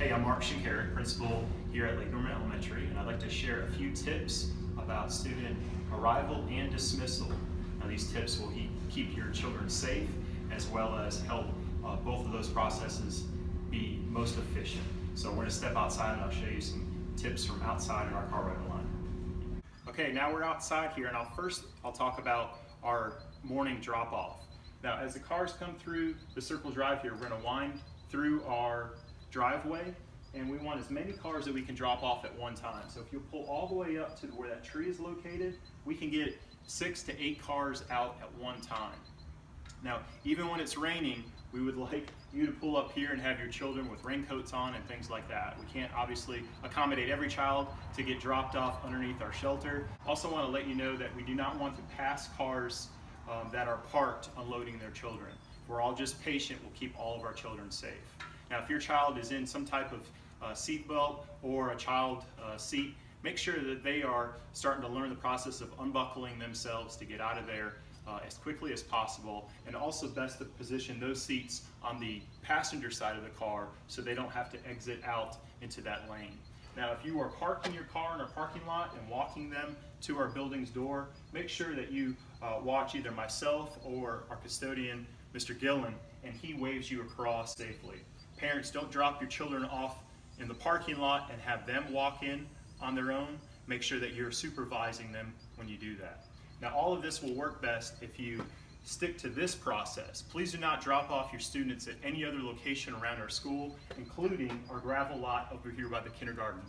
Hey, I'm Mark Shinkaruk, principal here at Lake Norman Elementary, and I'd like to share a few tips about student arrival and dismissal. Now, these tips will keep your children safe as well as help both of those processes be most efficient. So we're going to step outside and I'll show you some tips from outside in our car rider line. Okay, now we're outside here, and I'll talk about our morning drop-off. Now, as the cars come through the circle drive here, we're going to wind through our driveway, and we want as many cars that we can drop off at one time. So if you pull all the way up to where that tree is located, we can get 6 to 8 cars out at one time. Now, even when it's raining, we would like you to pull up here and have your children with raincoats on and things like that. We can't obviously accommodate every child to get dropped off underneath our shelter. Also want to let you know that we do not want to pass cars that are parked unloading their children. If we're all just patient, we'll keep all of our children safe. Now, if your child is in some type of seat belt or a child seat, make sure that they are starting to learn the process of unbuckling themselves to get out of there as quickly as possible, and also best to position those seats on the passenger side of the car so they don't have to exit out into that lane. Now, if you are parking your car in our parking lot and walking them to our building's door, make sure that you watch either myself or our custodian, Mr. Gillen, and he waves you across safely. Parents, don't drop your children off in the parking lot and have them walk in on their own. Make sure that you're supervising them when you do that. Now, all of this will work best if you stick to this process. Please do not drop off your students at any other location around our school, including our gravel lot over here by the kindergarten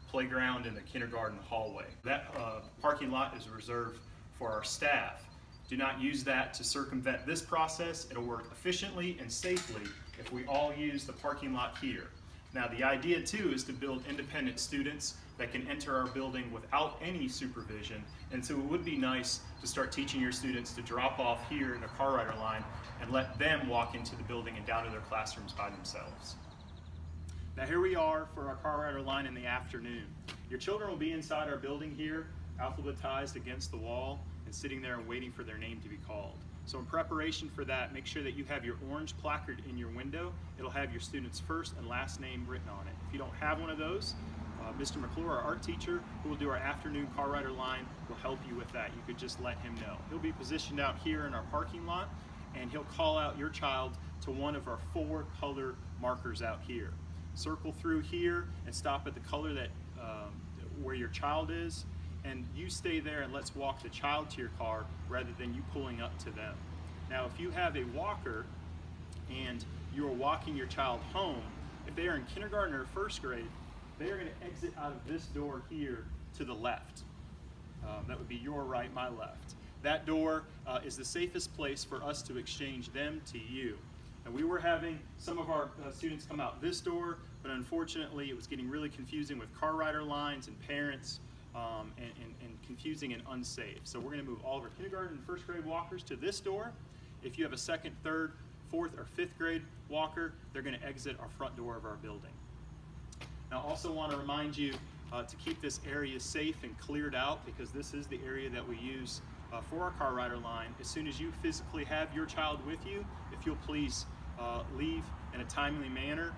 playground and the kindergarten hallway. That parking lot is reserved for our staff. Do not use that to circumvent this process. It'll work efficiently and safely if we all use the parking lot here. Now, the idea too is to build independent students that can enter our building without any supervision, and so it would be nice to start teaching your students to drop off here in the car rider line and let them walk into the building and down to their classrooms by themselves. Now, here we are for our car rider line in the afternoon. Your children will be inside our building here, alphabetized against the wall, and sitting there and waiting for their name to be called. So in preparation for that, make sure that you have your orange placard in your window. It'll have your student's first and last name written on it. If you don't have one of those, Mr. McClure, our art teacher, who will do our afternoon car rider line, will help you with that. You could just let him know. He'll be positioned out here in our parking lot, and he'll call out your child to one of our 4 color markers out here. Circle through here and stop at the color that where your child is, and you stay there and let's walk the child to your car rather than you pulling up to them. Now, if you have a walker and you are walking your child home, if they are in kindergarten or first grade, they are going to exit out of this door here to the left. That would be your right, my left. That door is the safest place for us to exchange them to you. And we were having some of our students come out this door, but unfortunately it was getting really confusing with car rider lines and parents, and confusing and unsafe. So we're going to move all of our kindergarten and first grade walkers to this door. If you have a second, third, fourth, or fifth grade walker, they're going to exit our front door of our building. Now, I also want to remind you to keep this area safe and cleared out, because this is the area that we use for our car rider line. As soon as you physically have your child with you, if you'll please leave in a timely manner.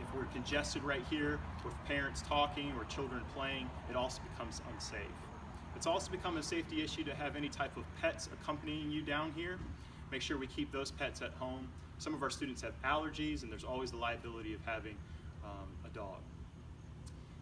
If we're congested right here with parents talking or children playing, it also becomes unsafe. It's also become a safety issue to have any type of pets accompanying you down here. Make sure we keep those pets at home. Some of our students have allergies, and there's always the liability of having a dog.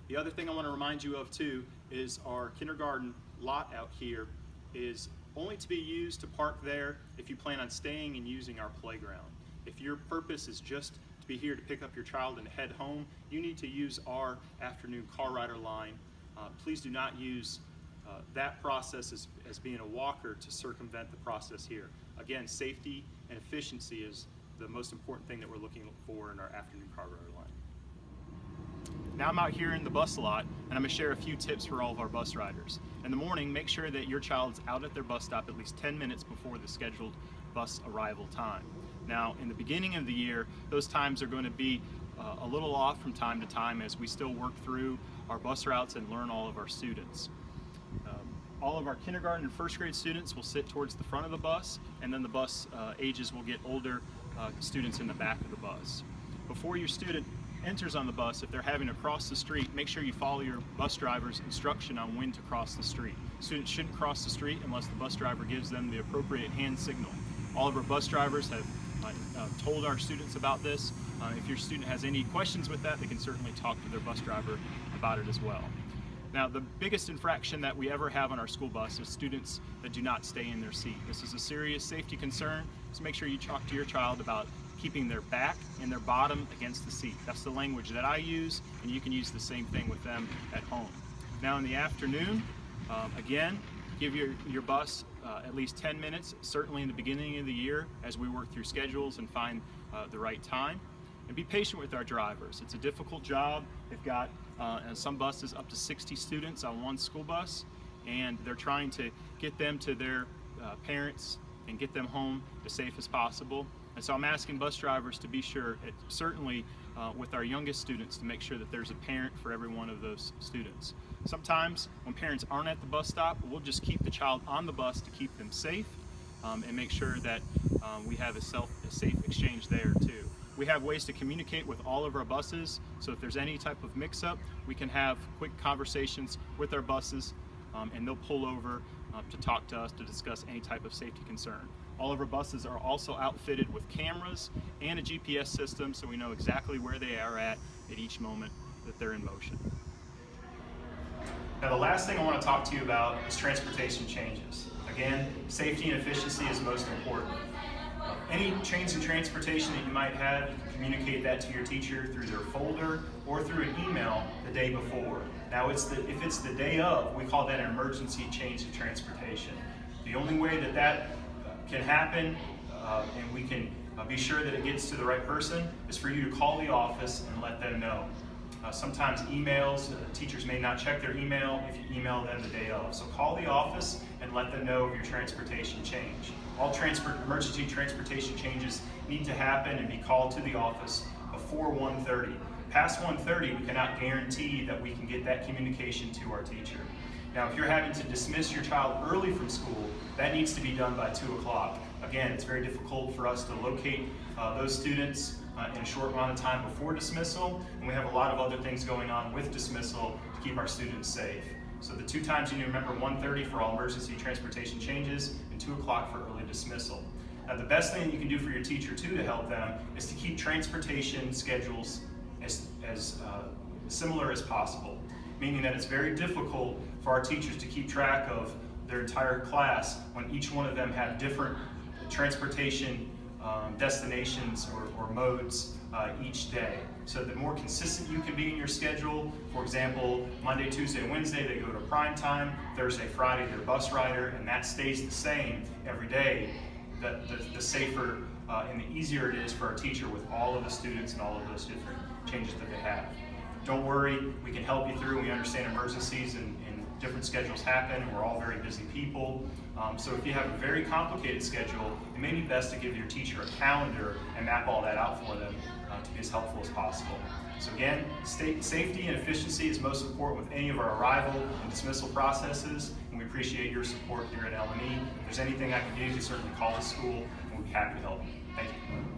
The other thing I want to remind you of too is our kindergarten lot out here is only to be used to park there if you plan on staying and using our playground. If your purpose is just to be here to pick up your child and head home, you need to use our afternoon car rider line. Please do not use that process as being a walker to circumvent the process here. Again, safety and efficiency is the most important thing that we're looking for in our afternoon car rider line. Now I'm out here in the bus lot, and I'm going to share a few tips for all of our bus riders. In the morning, make sure that your child's out at their bus stop at least 10 minutes before the scheduled bus arrival time. Now, in the beginning of the year, those times are going to be a little off from time to time as we still work through our bus routes and learn all of our students. All of our kindergarten and first grade students will sit towards the front of the bus, and then the bus ages will get older, students in the back of the bus. Before your student enters on the bus, if they're having to cross the street, make sure you follow your bus driver's instruction on when to cross the street. Students shouldn't cross the street unless the bus driver gives them the appropriate hand signal. All of our bus drivers have told our students about this. If your student has any questions with that, they can certainly talk to their bus driver about it as well. Now, the biggest infraction that we ever have on our school bus is students that do not stay in their seat. This is a serious safety concern, so make sure you talk to your child about keeping their back and their bottom against the seat. That's the language that I use, and you can use the same thing with them at home. Now in the afternoon, again, give your bus at least 10 minutes, certainly in the beginning of the year as we work through schedules and find the right time. And be patient with our drivers. It's a difficult job. They've got some buses up to 60 students on one school bus, and they're trying to get them to their parents and get them home as safe as possible. And so I'm asking bus drivers to be sure, certainly with our youngest students, to make sure that there's a parent for every one of those students. Sometimes when parents aren't at the bus stop, we'll just keep the child on the bus to keep them safe and make sure that we have a safe exchange there too. We have ways to communicate with all of our buses, so if there's any type of mix-up, we can have quick conversations with our buses and they'll pull over to talk to us to discuss any type of safety concern. All of our buses are also outfitted with cameras and a GPS system, so we know exactly where they are at each moment that they're in motion. Now the last thing I want to talk to you about is transportation changes. Again, safety and efficiency is most important. Any change in transportation that you might have, you can communicate that to your teacher through their folder or through an email the day before. Now if it's the day of, we call that an emergency change in transportation. The only way that can happen and we can be sure that it gets to the right person is for you to call the office and let them know. Sometimes emails, teachers may not check their email if you email them the day of. So call the office and let them know of your transportation change. All emergency transportation changes need to happen and be called to the office before 1:30. Past 1:30, we cannot guarantee that we can get that communication to our teacher. Now, if you're having to dismiss your child early from school, that needs to be done by 2 o'clock. Again, it's very difficult for us to locate those students in a short amount of time before dismissal, and we have a lot of other things going on with dismissal to keep our students safe. So the two times you need to remember: 1:30 for all emergency transportation changes and 2 o'clock for early dismissal. Now the best thing that you can do for your teacher too to help them is to keep transportation schedules as similar as possible, meaning that it's very difficult for our teachers to keep track of their entire class when each one of them have different transportation destinations or modes each day. So the more consistent you can be in your schedule, for example, Monday, Tuesday, Wednesday they go to prime time, Thursday, Friday they're bus rider, and that stays the same every day, the safer and the easier it is for our teacher with all of the students and all of those different changes that they have. Don't worry, we can help you through. We understand emergencies and different schedules happen, and we're all very busy people. So if you have a very complicated schedule, it may be best to give your teacher a calendar and map all that out for them to be as helpful as possible. So again, safety and efficiency is most important with any of our arrival and dismissal processes, and we appreciate your support here at LNE. If there's anything I can do, you can certainly call the school, and we'll be happy to help you. Thank you.